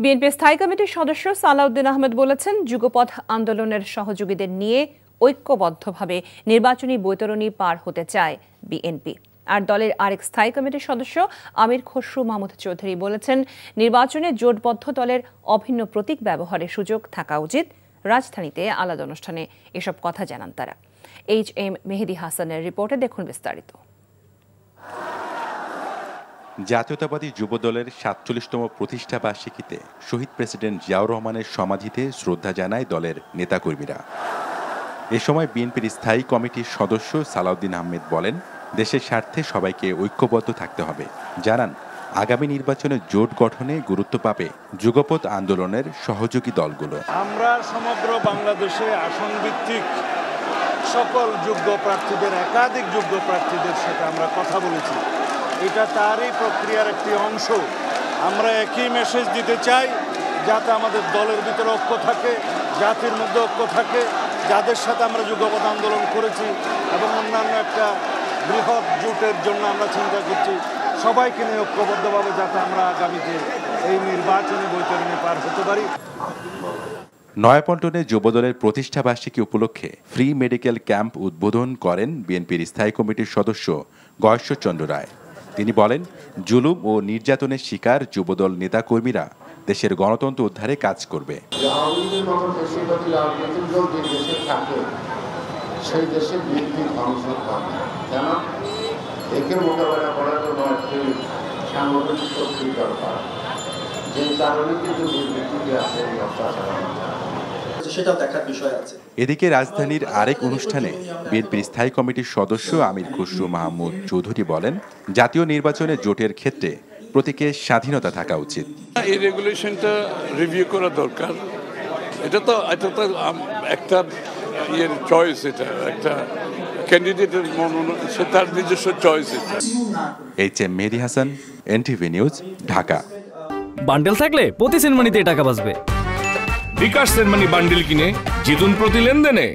BNP স্থায়ী কমিটির সদস্য সালাউদ্দিন আহমেদ বলেছেন, যুগপথ আন্দোলনের সহযোগীদের নিয়ে ঐক্যবদ্ধভাবে নির্বাচনী বৈতরণী পার হতে চায় বিএনপি। আর দলের আরেক স্থায়ী কমিটির সদস্য আমির খসরু মাহমুদ চৌধুরী বলেছেন, নির্বাচনে জোটবদ্ধ দলের অভিন্ন প্রতীক ব্যবহারের সুযোগ থাকা উচিত। রাজধানীতে আলাদা অনুষ্ঠানে এসব কথা জানান তারা। HM মেহেদী হাসানের রিপোর্টে দেখুন বিস্তারিত। জাতীয়তাবাদী যুবদলের ৪৭তম প্রতিষ্ঠা বার্ষিকীতে শহীদ প্রেসিডেন্ট জিয়াউর রহমানের সমাধিতে শ্রদ্ধা জানায় দলের নেতাকর্মীরা। এ সময় বিএনপির স্থায়ী কমিটির সদস্য সালাউদ্দিন আহমেদ বলেন, দেশের স্বার্থে সবাইকে ঐক্যবদ্ধ থাকতে হবে। জানান, আগামী নির্বাচনে জোট গঠনে গুরুত্ব পাবে যুগপথ আন্দোলনের সহযোগী দলগুলো। আমরা সমগ্র বাংলাদেশে আসন ভিত্তিক সকল যোগ্য প্রার্থীদের, একাধিক যোগ্য প্রার্থীদের সাথে আমরা কথা বলেছি। এটা তারই প্রক্রিয়ার একটি অংশ। আমরা একই মেসেজ দিতে চাই, যাতে আমাদের দলের ভিতরে ঐক্য থাকে, জাতির মধ্যে ঐক্য থাকে, যাদের সাথে আমরা যুগপথ আন্দোলন করেছি এবং অন্যান্য একটা বৃহৎ জোটের জন্য আমরা চিন্তা করছি, সবাইকে নিয়ে ঐক্যবদ্ধভাবে যাতে আমরা আগামীতে এই নির্বাচনী বৈতরণী পার হতে পারি। নয়াপল্টনে যুবদলের প্রতিষ্ঠা বার্ষিকী উপলক্ষে ফ্রি মেডিকেল ক্যাম্প উদ্বোধন করেন বিএনপির স্থায়ী কমিটির সদস্য গয়েশ্বরচন্দ্র রায়। তিনি বলেন, জুলুম ও নির্যাতনের শিকার যুবদল নেতাকর্মীরা দেশের গণতন্ত্র উদ্ধারে কাজ করবে। সেই দেশের বিএনপি ধ্বংস হবে, কেন একে মোকাবেলা করার জন্য একটি সাংগঠনিক শক্তি দরকার, যে কারণে কিন্তু বিএনপি আছে এই অত্যাচার, সেটা দেখার বিষয় আছে। এদিকে রাজধানীর আরেক অনুষ্ঠানে বিএনপির স্থায়ী কমিটির সদস্য আমির খসরু মাহমুদ চৌধুরী বলেন, জাতীয় নির্বাচনে জোটের ক্ষেত্রে প্রতীকের স্বাধীনতা থাকা উচিত। এই রেগুলেশনটা রিভিউ করা দরকার। এটা তো একটা চয়েস, এটা একটা ক্যান্ডিডেটের সে তার নিজস্ব choice. HM Mehedi Hasan, NTV news, Dhaka. Bundle থাকলে প্রতি সেনমানিতে টাকা বাঁচবে। বিকাশ সেনমানি বান্ডেল কিনে জিতুন প্রতি লেনদেনে।